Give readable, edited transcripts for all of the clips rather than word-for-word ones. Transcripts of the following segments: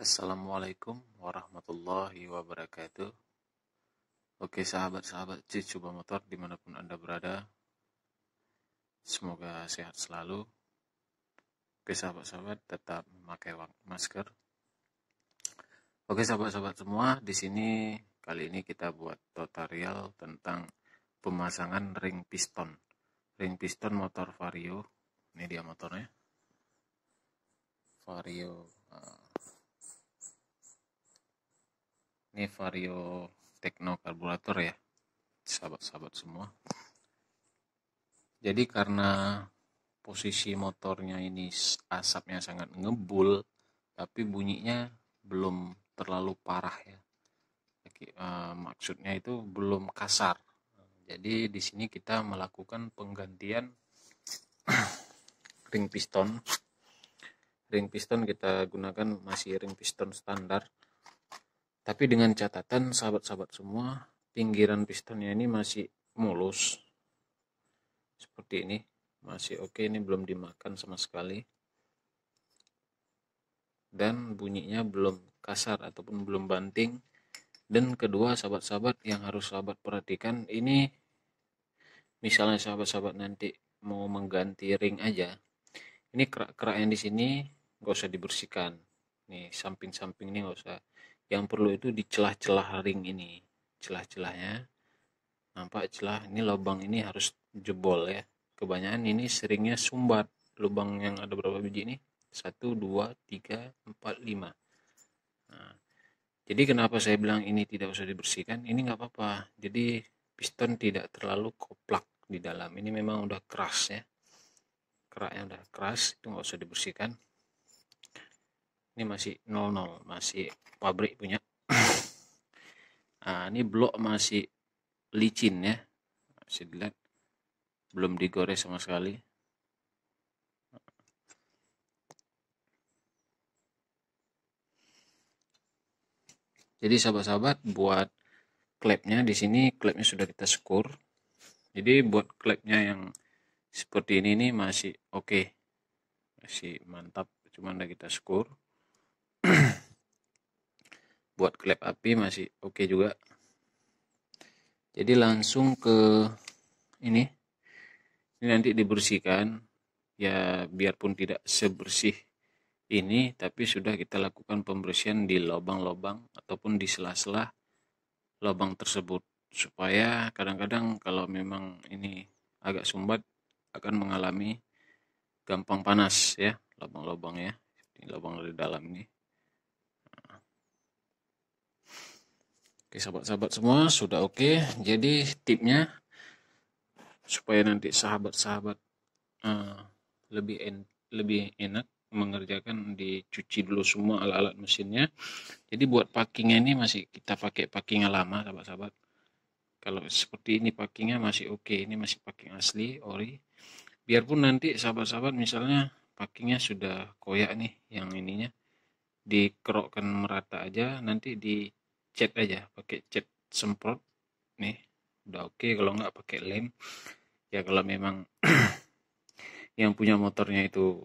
Assalamualaikum warahmatullahi wabarakatuh. Oke sahabat-sahabat Cicoba Motor dimanapun Anda berada, semoga sehat selalu. Oke sahabat-sahabat, tetap memakai masker. Oke sahabat-sahabat semua, di sini kali ini kita buat tutorial tentang pemasangan ring piston. Ring piston motor Vario. Ini dia motornya. Vario. Ini Vario Tekno karburator ya, sahabat-sahabat semua. Jadi karena posisi motornya ini asapnya sangat ngebul, tapi bunyinya belum terlalu parah ya. Maksudnya itu belum kasar. Jadi di sini kita melakukan penggantian ring piston. Ring piston kita gunakan masih ring piston standar. Tapi dengan catatan sahabat-sahabat semua, pinggiran pistonnya ini masih mulus. Seperti ini, masih oke, ini belum dimakan sama sekali. Dan bunyinya belum kasar ataupun belum banting. Dan kedua sahabat-sahabat yang harus sahabat perhatikan, ini misalnya sahabat-sahabat nanti mau mengganti ring aja, ini kerak-kerak yang di sini gak usah dibersihkan. Nih samping-samping ini gak usah. Yang perlu itu di celah-celah ring ini, celah-celahnya nampak celah ini, lubang ini harus jebol ya. Kebanyakan ini seringnya sumbat. Lubang yang ada berapa biji ini? 1, 2, 3, 4, 5. Nah, jadi kenapa saya bilang ini tidak usah dibersihkan? Ini nggak apa-apa. Jadi piston tidak terlalu koplak di dalam. Ini memang udah keras ya. Keraknya udah keras, itu nggak usah dibersihkan. Ini masih 00, masih pabrik punya. Nah, ini blok masih licin ya. Masih dilihat belum digores sama sekali. Jadi sahabat-sahabat, buat klepnya di sini, klepnya sudah kita skur. Jadi buat klepnya yang seperti ini masih oke, masih mantap, cuma udah kita skur. Buat klep api masih oke juga. Jadi langsung ke ini nanti dibersihkan ya, biarpun tidak sebersih ini, tapi sudah kita lakukan pembersihan di lubang-lubang ataupun di sela-sela lubang tersebut, supaya kadang-kadang kalau memang ini agak sumbat akan mengalami gampang panas ya lubang-lubang ya, ini lubang dari dalam ini. Oke sahabat-sahabat semua sudah oke. Jadi tipnya supaya nanti sahabat-sahabat lebih enak mengerjakan, dicuci dulu semua alat-alat mesinnya. Jadi buat packingnya ini masih kita pakai packingnya lama sahabat-sahabat. Kalau seperti ini packingnya masih oke, ini masih packing asli ori. Biarpun nanti sahabat-sahabat misalnya packingnya sudah koyak nih, yang ininya dikerokkan merata aja, nanti dicat aja pakai cat semprot nih, udah oke. Kalau nggak pakai lem ya, kalau memang yang punya motornya itu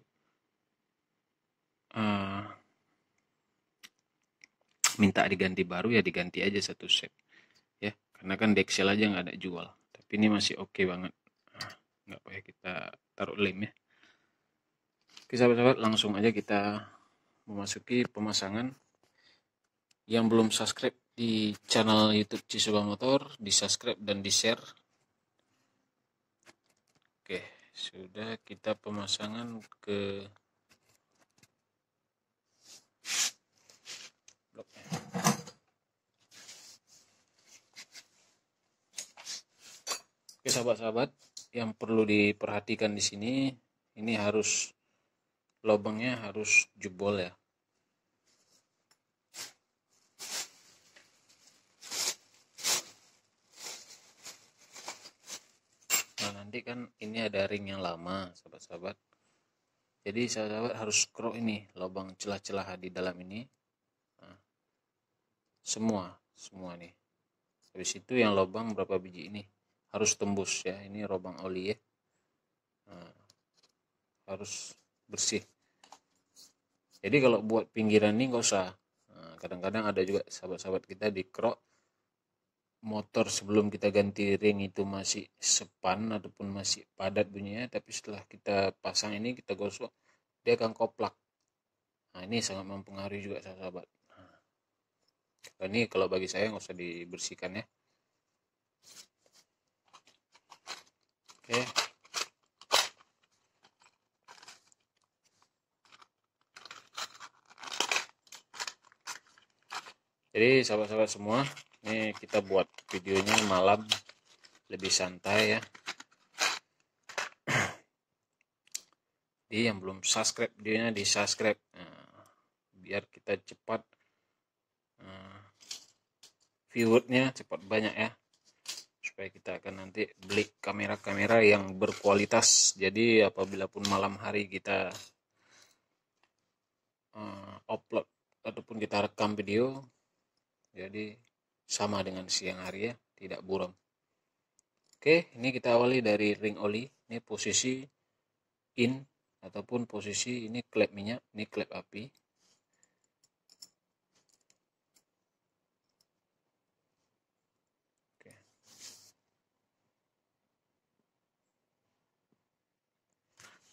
minta diganti baru ya diganti aja satu set ya, karena kan Dexel aja nggak ada jual. Tapi ini masih oke banget, nggak payah kita taruh lem ya. Oke sahabat-sahabat, langsung aja kita memasuki pemasangan. Yang belum subscribe di channel YouTube Cicoba Motor, di subscribe dan di share. Oke, sudah kita pemasangan ke bloknya. Oke sahabat-sahabat, yang perlu diperhatikan di sini, ini harus lubangnya harus jebol ya. Nah nanti kan ini ada ring yang lama sahabat-sahabat. Jadi sahabat harus kerok ini lubang celah-celah di dalam ini. Nah, semua nih. Habis itu yang lubang berapa biji ini harus tembus ya. Ini lubang oli ya. Nah, harus bersih. Jadi kalau buat pinggiran ini nggak usah kadang-kadang ada juga sahabat-sahabat kita di krok motor sebelum kita ganti ring itu masih sepan ataupun masih padat bunyinya, tapi setelah kita pasang ini, kita gosok, dia akan koplak. Nah, ini sangat mempengaruhi juga sahabat. Nah, ini kalau bagi saya nggak usah dibersihkan ya. Oke. Jadi sahabat-sahabat semua, ini kita buat videonya malam, lebih santai ya. Jadi yang belum subscribe videonya di subscribe, biar kita cepat viewernya cepat banyak ya, supaya kita akan nanti beli kamera-kamera yang berkualitas. Jadi apabila pun malam hari kita upload ataupun kita rekam video, jadi sama dengan siang hari ya, tidak buram. Oke, ini kita awali dari ring oli. Ini posisi in ataupun posisi ini klep minyak, ini klep api.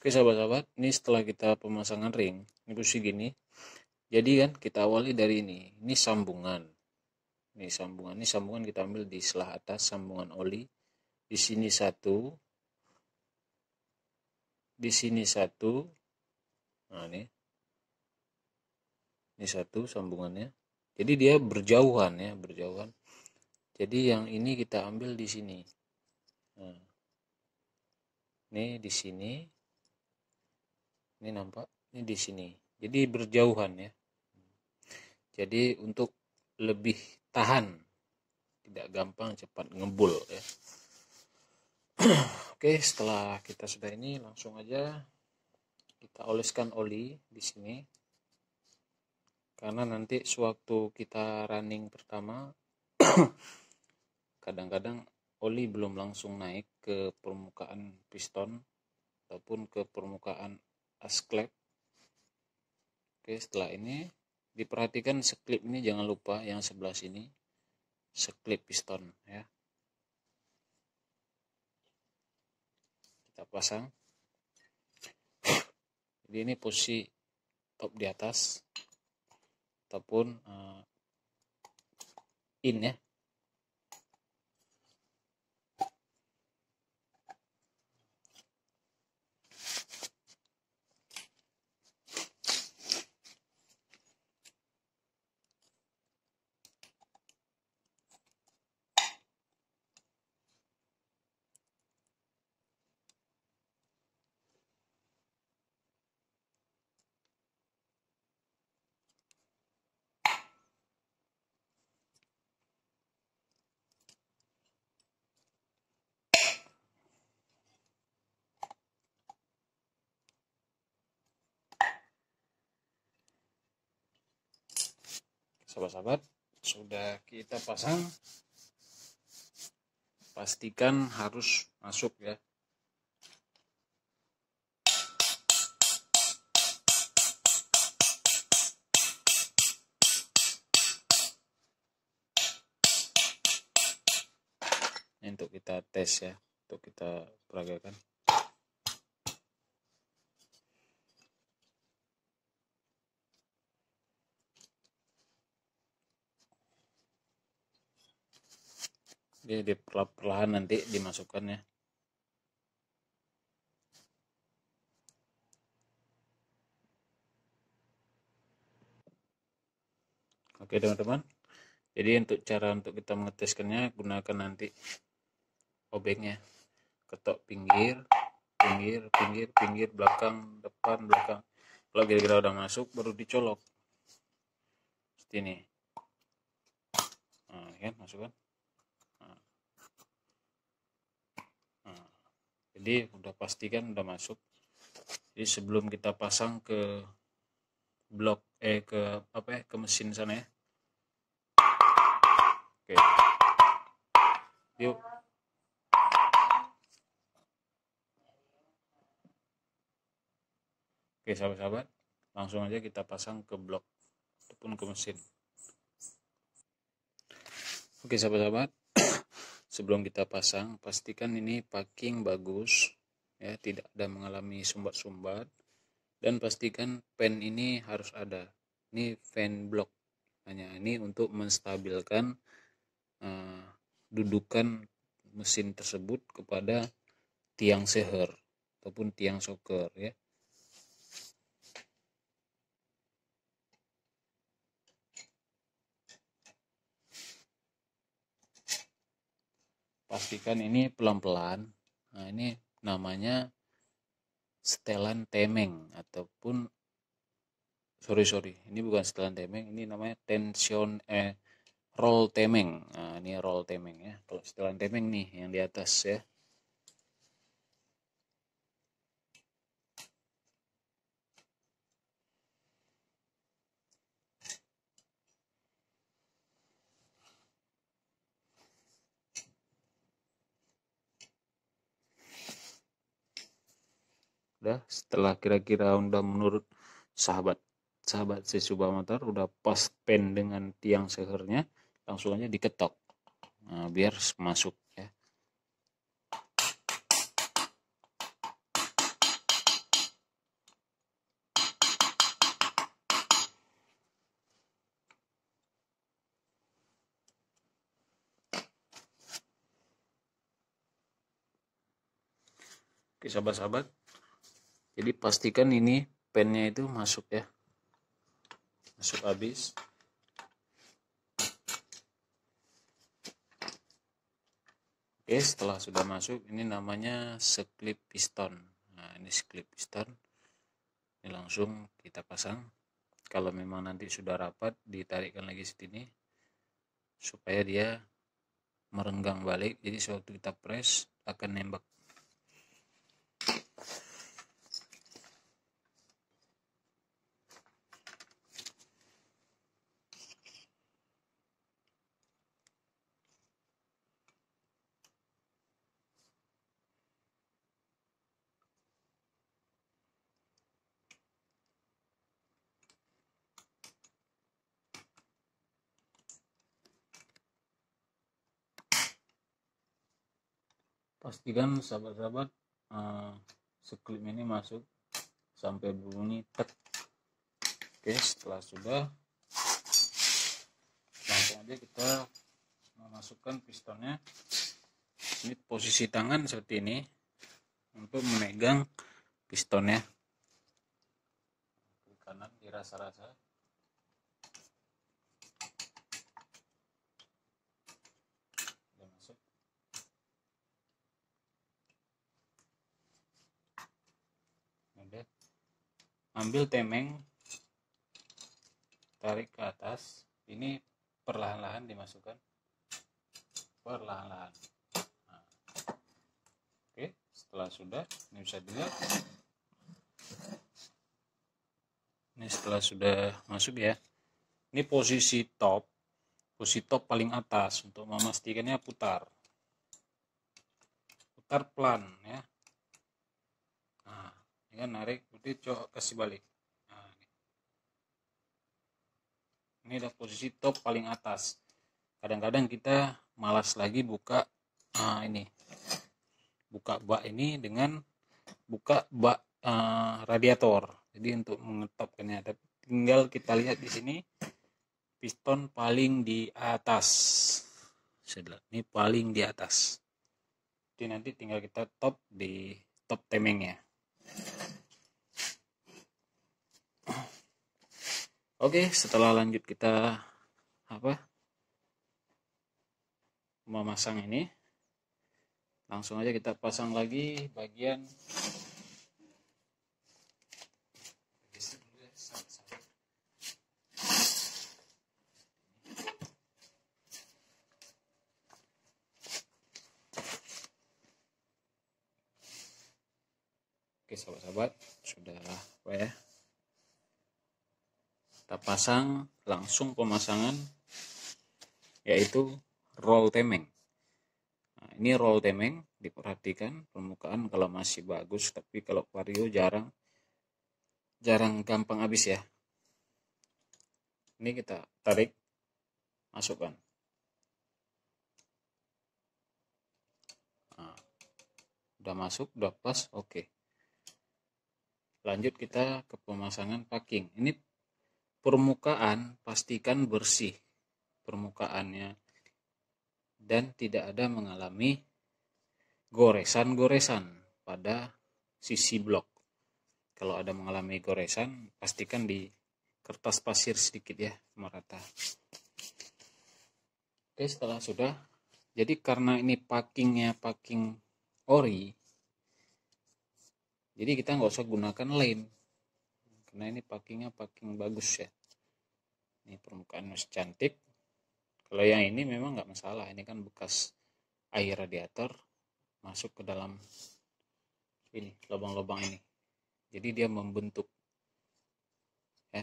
Oke sahabat-sahabat, ini setelah kita pemasangan ring, ini posisi gini. Jadi kan kita awali dari ini sambungan. Ini sambungan kita ambil di sebelah atas, sambungan oli. Di sini satu. Di sini satu. Nah, ini satu sambungannya. Jadi dia berjauhan ya, berjauhan. Jadi yang ini kita ambil di sini. Nah, ini di sini. Ini nampak, ini di sini. Jadi berjauhan ya. Jadi untuk lebih tahan, tidak gampang cepat ngebul ya. Oke, setelah kita sudah ini, langsung aja kita oleskan oli di sini. Karena nanti sewaktu kita running pertama, kadang-kadang oli belum langsung naik ke permukaan piston ataupun ke permukaan asklep. Oke, setelah ini diperhatikan seklip ini, jangan lupa yang sebelah sini seklip piston ya. Kita pasang. Jadi ini posisi top di atas ataupun in ya. Sahabat-sahabat, sudah kita pasang, pastikan harus masuk ya. Ini untuk kita tes ya, untuk kita peragakan. Jadi perlahan nanti dimasukkan ya. Oke teman-teman, jadi untuk cara untuk kita mengeteskannya, gunakan nanti obengnya, ketok pinggir, pinggir, pinggir, pinggir, belakang, depan, belakang. Kalau kira-kira udah masuk, baru dicolok seperti ini. Nah, kan masuk kan. Nah, jadi udah pastikan udah masuk. Jadi sebelum kita pasang ke blok ke mesin sana ya. Oke. Yuk. Oke sahabat-sahabat, langsung aja kita pasang ke blok ataupun ke mesin. Oke sahabat-sahabat, sebelum kita pasang pastikan ini packing bagus ya, tidak ada mengalami sumbat-sumbat, dan pastikan fan ini harus ada. Ini fan block, hanya ini untuk menstabilkan dudukan mesin tersebut kepada tiang seher ataupun tiang shocker ya. Pastikan ini pelan-pelan. Nah, ini namanya setelan temeng ataupun sorry ini bukan setelan temeng, ini namanya roll temeng. Nah, ini roll temeng ya. Kalau setelan temeng nih yang di atas ya. Udah, setelah kira-kira udah menurut sahabat Setsuba motor udah pas pen dengan tiang sehernya, langsung aja diketok. Nah, biar masuk ya. Oke sahabat-sahabat, jadi pastikan ini pennya itu masuk ya, masuk habis. Oke, setelah sudah masuk, ini namanya seklip piston. Nah, ini seklip piston. Ini langsung kita pasang. Kalau memang nanti sudah rapat, ditarikkan lagi sini supaya dia merenggang balik. Jadi sewaktu kita press akan nembak. Pastikan sahabat-sahabat seklip ini masuk sampai bunyi tek. Oke, setelah sudah, langsung aja kita memasukkan pistonnya. Ini posisi tangan seperti ini untuk memegang pistonnya. Kiri kanan dirasa-rasa. Udah masuk. Udah. Ambil temeng, tarik ke atas. Ini perlahan-lahan dimasukkan, perlahan-lahan. Nah. Oke, setelah sudah, ini bisa dilihat. Ini setelah sudah masuk ya. Ini posisi top paling atas untuk memastikannya putar pelan ya. Nah, ini kan narik, berarti coba kasih balik. Nah, ini udah posisi top paling atas. Kadang-kadang kita malas lagi buka ini, buka bak ini dengan buka bak radiator. Jadi untuk mengetopkannya, tinggal kita lihat di sini piston paling di atas. Ini paling di atas. Jadi nanti tinggal kita top di top temengnya. Oke, setelah lanjut kita memasang ini, langsung aja kita pasang lagi bagian Oke sahabat-sahabat, sudah ya. Kita pasang langsung pemasangan, yaitu roll temeng. Nah, ini roll temeng, diperhatikan permukaan kalau masih bagus, tapi kalau vario jarang gampang habis ya. Ini kita tarik, masukkan. udah masuk, udah pas, oke. Lanjut kita ke pemasangan packing. Ini permukaan pastikan bersih permukaannya dan tidak ada mengalami goresan-goresan pada sisi blok. Kalau ada mengalami goresan, pastikan di kertas pasir sedikit ya, merata. Oke, setelah sudah, jadi karena ini packingnya packing ori, jadi kita nggak usah gunakan lem, karena ini packingnya packing bagus ya. Ini permukaannya cantik. Kalau yang ini memang nggak masalah, ini kan bekas air radiator masuk ke dalam ini lubang-lubang ini, jadi dia membentuk ya.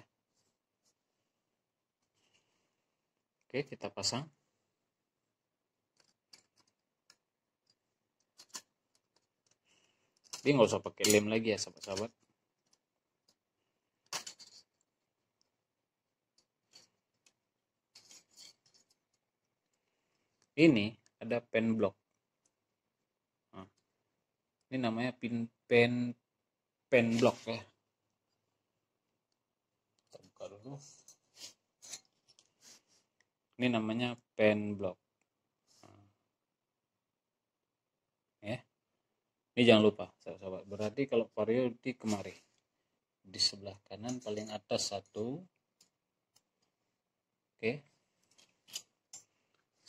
Oke, kita pasang. Dia nggak usah pakai lem lagi ya sahabat-sahabat. Ini ada pen block. Nah, ini namanya pen block ya. Kita buka dulu. Ini namanya pen block. Nah, ya. Ini jangan lupa sahabat-sahabat. Berarti kalau vario di kemari, di sebelah kanan paling atas satu. Oke.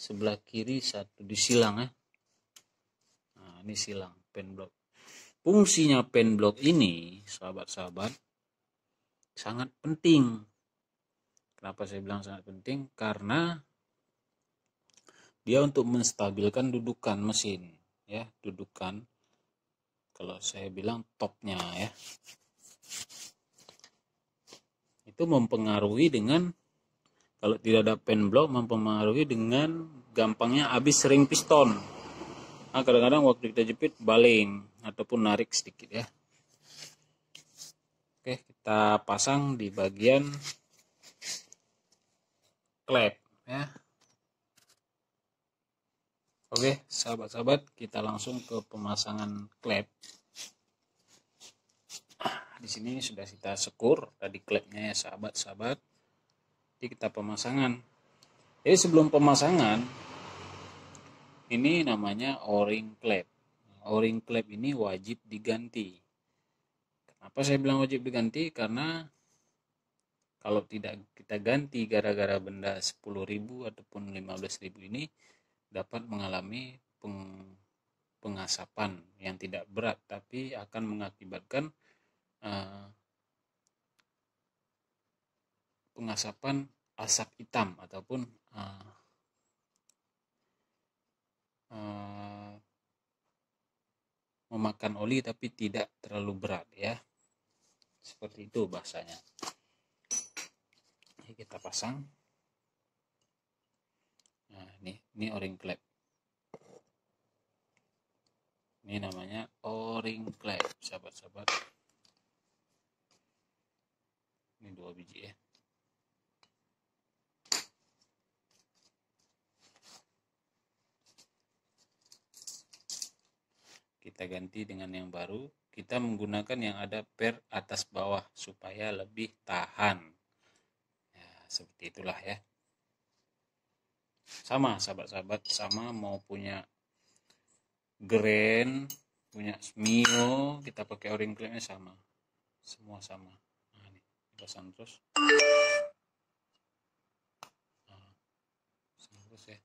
Sebelah kiri satu di silang ya. Nah, ini silang pen block. Fungsinya pen block ini, sahabat-sahabat, sangat penting. Kenapa saya bilang sangat penting? Karena dia untuk menstabilkan dudukan mesin, ya, dudukan. Kalau saya bilang topnya ya, itu mempengaruhi dengan, kalau tidak ada pen block, mempengaruhi dengan gampangnya habis ring piston. Nah, kadang-kadang waktu kita jepit baling ataupun narik sedikit ya. Oke, kita pasang di bagian klep ya. Oke, sahabat-sahabat, kita langsung ke pemasangan klep. Di sini sudah kita sekur tadi klepnya ya sahabat-sahabat. Jadi kita pemasangan. Jadi sebelum pemasangan, ini namanya o-ring klep. O-ring klep ini wajib diganti. Kenapa saya bilang wajib diganti? Karena kalau tidak kita ganti gara-gara benda 10.000 ataupun 15.000 ini dapat mengalami pengasapan yang tidak berat, tapi akan mengakibatkan pengasapan asap hitam ataupun memakan oli tapi tidak terlalu berat ya, seperti itu bahasanya. Ini kita pasang. Nah, ini o-ring klep. Ini namanya o-ring klep, sahabat-sahabat. Ini 2 biji ya. Kita ganti dengan yang baru. Kita menggunakan yang ada per atas bawah supaya lebih tahan. Ya, seperti itulah ya. Sama sahabat-sahabat, sama mau punya Grand, punya Mio, kita pakai o-ring klepnya sama. Semua sama. Nah, ini pasang terus. Nah, pasang terus ya.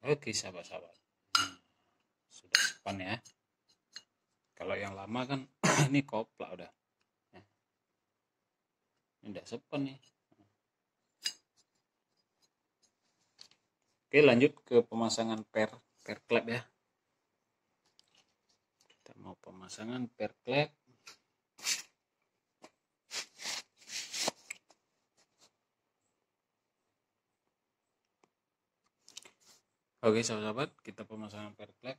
Oke sahabat-sahabat, sudah sepan ya. Kalau yang lama kan ini koplak udah ya. Ini udah sepan nih. Oke, lanjut ke pemasangan per klep ya. Kita mau pemasangan per klep. Oke sahabat-sahabat, kita pemasangan per klep.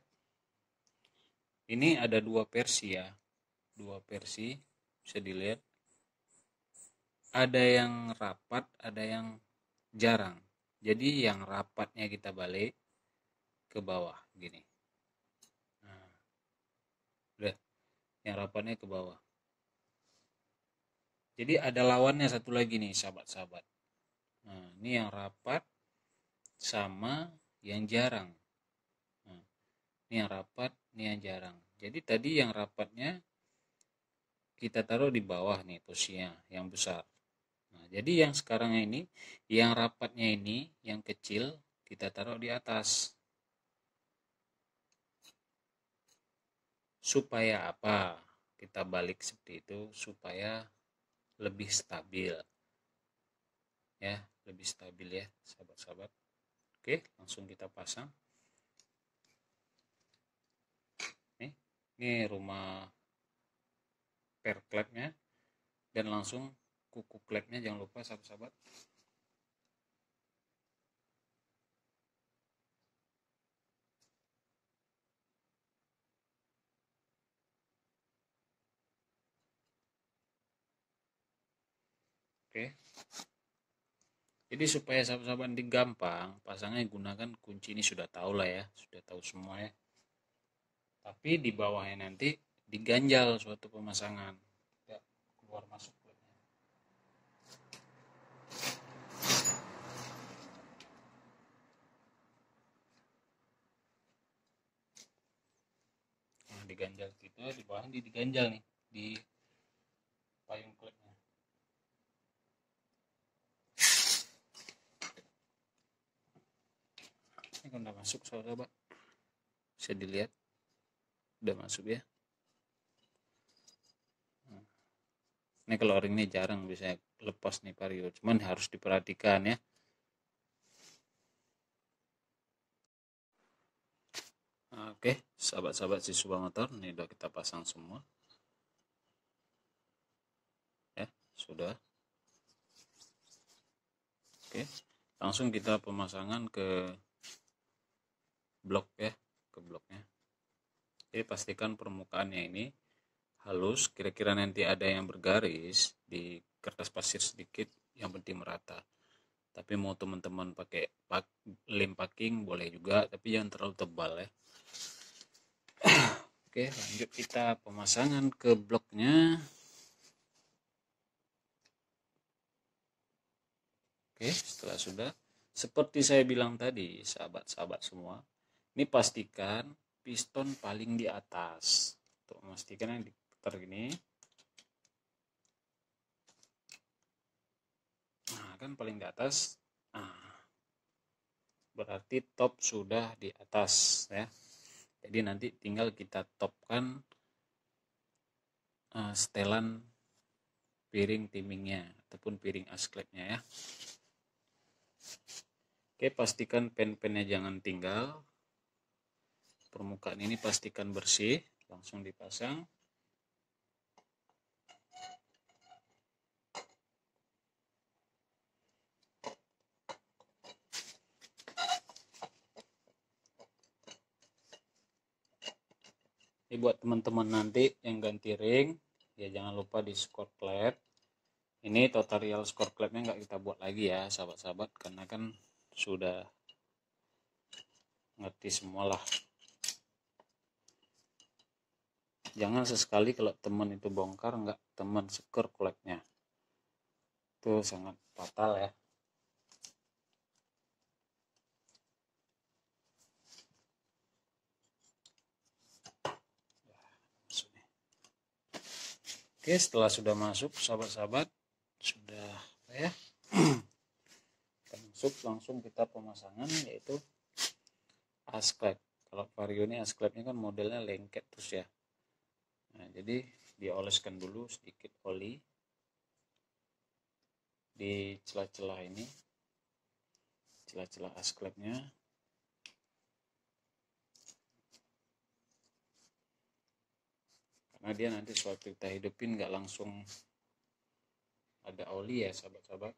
Ini ada 2 versi ya. dua versi, bisa dilihat. Ada yang rapat, ada yang jarang. Jadi yang rapatnya kita balik ke bawah gini. Nah, udah, yang rapatnya ke bawah. Jadi ada lawannya satu lagi nih sahabat-sahabat. Nah, ini yang rapat sama yang jarang. Nah, ini yang rapat, ini yang jarang. Jadi tadi yang rapatnya kita taruh di bawah nih posisinya, yang besar. Nah, jadi yang sekarang ini, yang rapatnya ini, yang kecil, kita taruh di atas. Supaya apa? Kita balik seperti itu, supaya lebih stabil. Ya, lebih stabil ya, sahabat-sahabat. Oke, langsung kita pasang. Ini rumah per klepnya, dan langsung kuku klepnya jangan lupa sahabat-sahabat. Oke. Jadi supaya sahabat-sahabat nanti gampang pasangnya, gunakan kunci ini, sudah tahu lah ya, sudah tahu semua ya. Tapi di bawahnya nanti diganjal suatu pemasangan. Ya, keluar masuk klepnya. Nah, diganjal gitu, di bawahnya diganjal nih di payung klepnya. Ini kan udah masuk sahabat-sahabat, bisa dilihat udah masuk ya. Ini kalau ring ini jarang bisa lepas nih vario, cuman harus diperhatikan ya. Oke, sahabat-sahabat siswa motor, ini udah kita pasang semua. Ya, sudah. Oke, langsung kita pemasangan ke blok ya, ke bloknya. Jadi pastikan permukaannya ini halus, kira-kira nanti ada yang bergaris di kertas pasir sedikit, yang penting merata. Tapi mau teman-teman pakai lem packing boleh juga, tapi jangan terlalu tebal ya. Oke, lanjut kita pemasangan ke bloknya. Oke, setelah sudah, seperti saya bilang tadi, sahabat-sahabat semua, ini pastikan piston paling di atas. Untuk memastikan yang diputar gini. Nah, kan paling di atas. Nah, berarti top sudah di atas ya. Jadi nanti tinggal kita topkan setelan piring timingnya ataupun piring asklepnya ya. Oke, pastikan pen-pennya jangan tinggal. Permukaan ini pastikan bersih, langsung dipasang. Ini buat teman-teman nanti yang ganti ring, ya jangan lupa di skor klep. Ini tutorial skor klepnya nggak kita buat lagi ya sahabat-sahabat, karena kan sudah ngerti semualah. Jangan sesekali kalau teman itu bongkar nggak teman skor klepnya, itu sangat fatal ya. Oke, setelah sudah masuk sahabat-sahabat, sudah ya masuk, langsung kita pemasangan yaitu asklep. Kalau vario ini asklepnya kan modelnya lengket terus ya. Nah, jadi dioleskan dulu sedikit oli di celah-celah ini, celah-celah asklepnya. Karena dia nanti suatu kita hidupin nggak langsung ada oli ya sahabat-sahabat,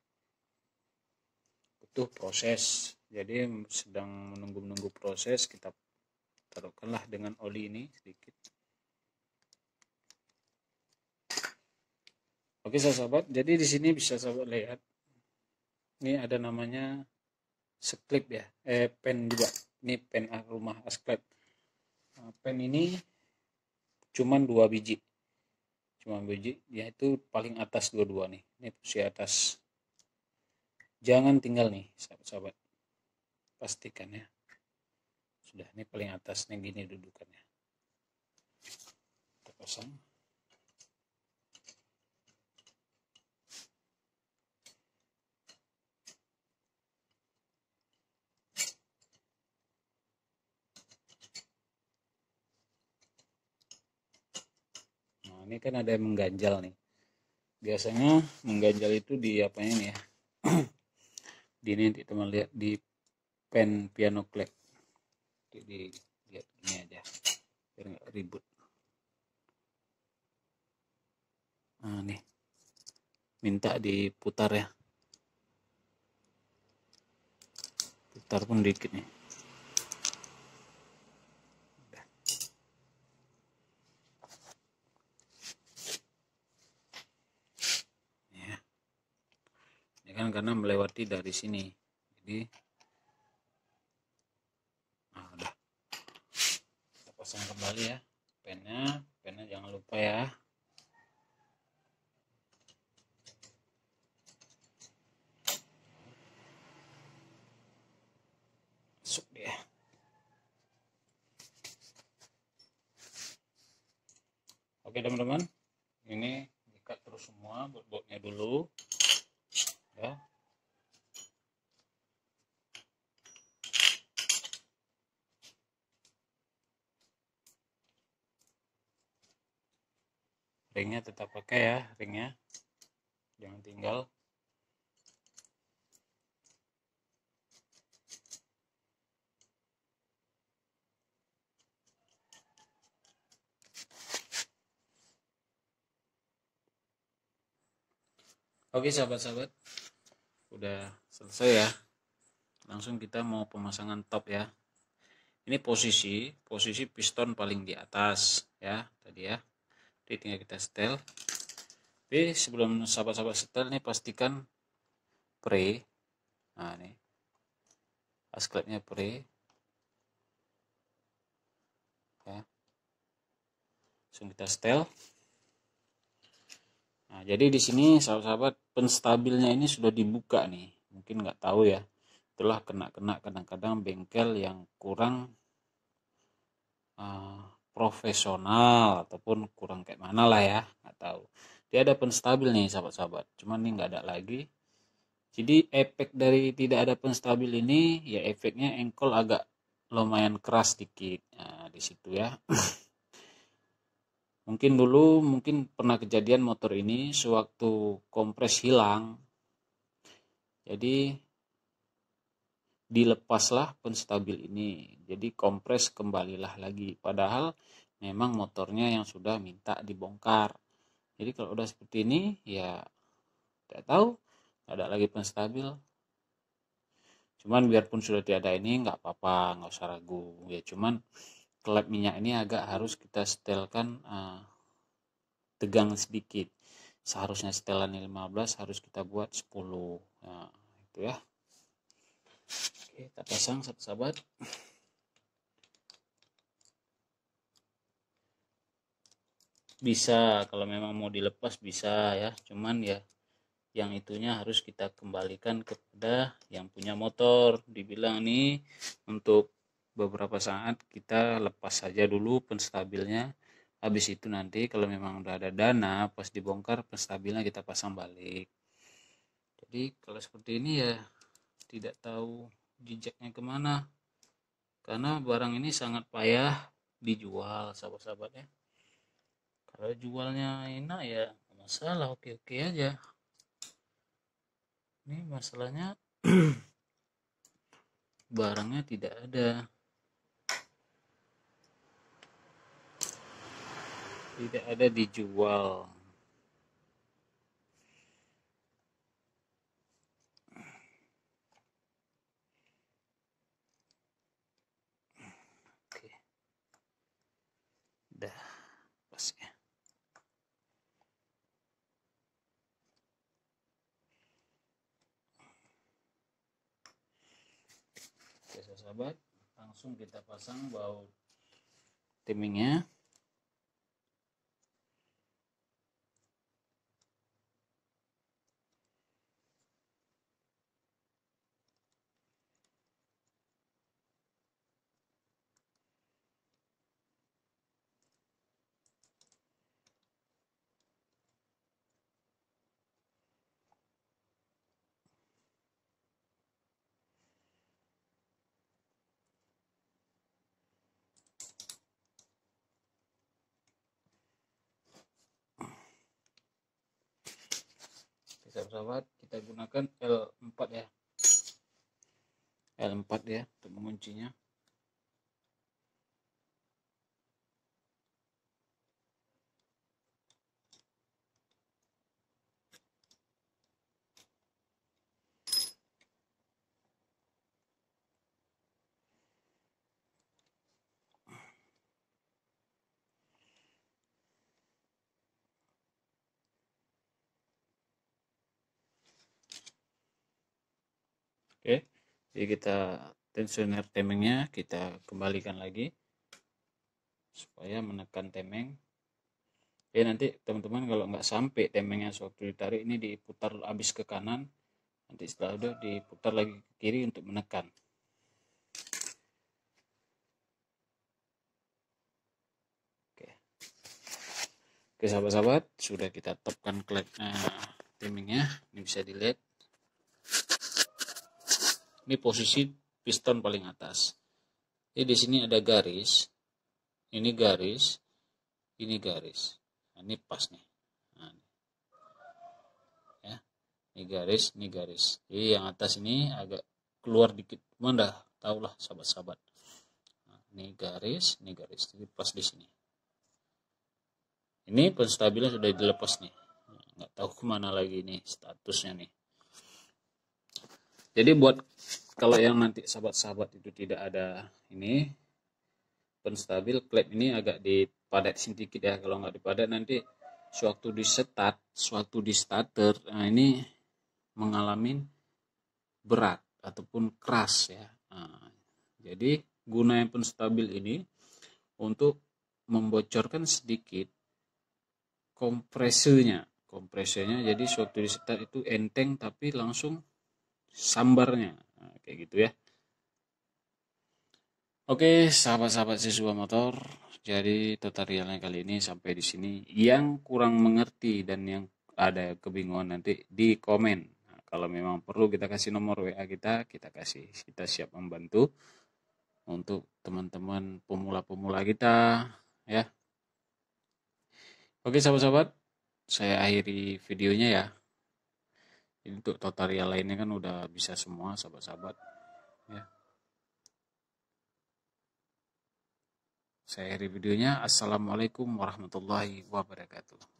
butuh proses. Jadi sedang menunggu proses, kita taruhkanlah dengan oli ini sedikit. Oke sahabat, jadi di sini bisa sahabat lihat, ini ada namanya sklep ya, pen juga. Ini pen rumah Asclep. Nah, pen ini cuman 2 biji, yaitu paling atas dua-dua nih. Ini posisi atas. Jangan tinggal nih sahabat-sahabat, pastikan ya. Sudah, ini paling atas nih, gini dudukannya. Kita pasang. Nah, ini kan ada yang mengganjal nih. Biasanya mengganjal itu di apanya nih ya? Di ini teman lihat di pen piano click. Jadi lihat ini aja biar nggak ribut. Nah nih, minta diputar ya, putar pun dikit nih. Ya, ini kan karena melewati dari sini, jadi nah udah, kita pasang kembali ya pennya jangan lupa ya. Masuk dia. Oke teman-teman, ini ikat terus semua bot-botnya dulu ya. Ringnya tetap pakai ya, ringnya jangan tinggal. Oke sahabat-sahabat, udah selesai ya. Langsung kita mau pemasangan top ya. Ini posisi piston paling di atas ya tadi ya. Jadi tinggal kita setel. Tapi sebelum sahabat-sahabat setel nih, pastikan pre. Nah ini Asclepnya pre ya. Langsung kita setel. Nah, jadi di sini sahabat-sahabat penstabilnya ini sudah dibuka nih. Mungkin nggak tahu ya. Itulah kena-kena kadang-kadang bengkel yang kurang profesional ataupun kurang kayak mana lah ya, nggak tahu. Dia ada penstabil nih sahabat-sahabat. Cuman ini nggak ada lagi. Jadi efek dari tidak ada penstabil ini ya, efeknya engkol agak lumayan keras dikit. Nah, di situ ya. Mungkin dulu pernah kejadian motor ini sewaktu kompres hilang. Jadi dilepaslah penstabil ini. Jadi kompres kembalilah lagi. Padahal memang motornya yang sudah minta dibongkar. Jadi kalau udah seperti ini ya tidak tahu, ada lagi penstabil. Cuman biarpun sudah tiada ini nggak apa-apa, nggak usah ragu ya. Cuman klep minyak ini agak harus kita setelkan tegang sedikit. Seharusnya setelan 15, harus kita buat 10. Nah, itu ya. Oke, kita pasang sahabat. Bisa kalau memang mau dilepas bisa ya. Cuman ya yang itunya harus kita kembalikan kepada yang punya motor. Dibilang nih untuk beberapa saat kita lepas saja dulu penstabilnya. Habis itu nanti kalau memang udah ada dana, pas dibongkar penstabilnya kita pasang balik. Jadi kalau seperti ini ya tidak tahu jejaknya kemana, karena barang ini sangat payah dijual sahabat-sahabat ya. Kalau jualnya enak ya masalah, oke-oke aja. Ini masalahnya barangnya tidak ada dijual. Oke, udah pas ya. sahabat-sahabat, langsung kita pasang baut timingnya. Sahabat, kita gunakan L4 ya. L4 ya untuk menguncinya. Oke, jadi kita tensioner temengnya kita kembalikan lagi supaya menekan temeng. Ya nanti teman-teman kalau nggak sampai temengnya sewaktu ditarik ini diputar habis ke kanan, nanti setelah udah diputar lagi ke kiri untuk menekan. Oke sahabat-sahabat, sudah kita tepkan klep temengnya, ini bisa dilihat. Ini posisi piston paling atas. Jadi di sini ada garis, ini garis, ini garis. Nah, ini pas nih. Nah, ya, ini garis, ini garis. Jadi yang atas ini agak keluar dikit, cuman dah tahulah sahabat-sahabat. Nah, ini garis, jadi pas di sini. Ini penstabilan sudah dilepas nih. Nggak tahu kemana lagi nih statusnya nih. Jadi buat kalau yang nanti sahabat-sahabat itu tidak ada ini penstabil, klep ini agak dipadat sedikit ya. Kalau nggak dipadat nanti sewaktu di starter, nah ini mengalami berat ataupun keras ya. Nah, jadi guna yang penstabil ini untuk membocorkan sedikit kompresenya. Jadi sewaktu di start itu enteng tapi langsung sambarnya. Nah, kayak gitu ya. Oke, sahabat-sahabat siswa motor, jadi tutorialnya kali ini sampai di sini. Yang kurang mengerti dan yang ada kebingungan nanti di komen. Nah, kalau memang perlu kita kasih nomor WA kita kasih. Kita siap membantu untuk teman-teman pemula-pemula kita ya. Oke sahabat-sahabat, saya akhiri videonya ya. Ini untuk tutorial lainnya kan udah bisa semua sahabat-sahabat ya. Saya akhiri videonya. Assalamualaikum warahmatullahi wabarakatuh.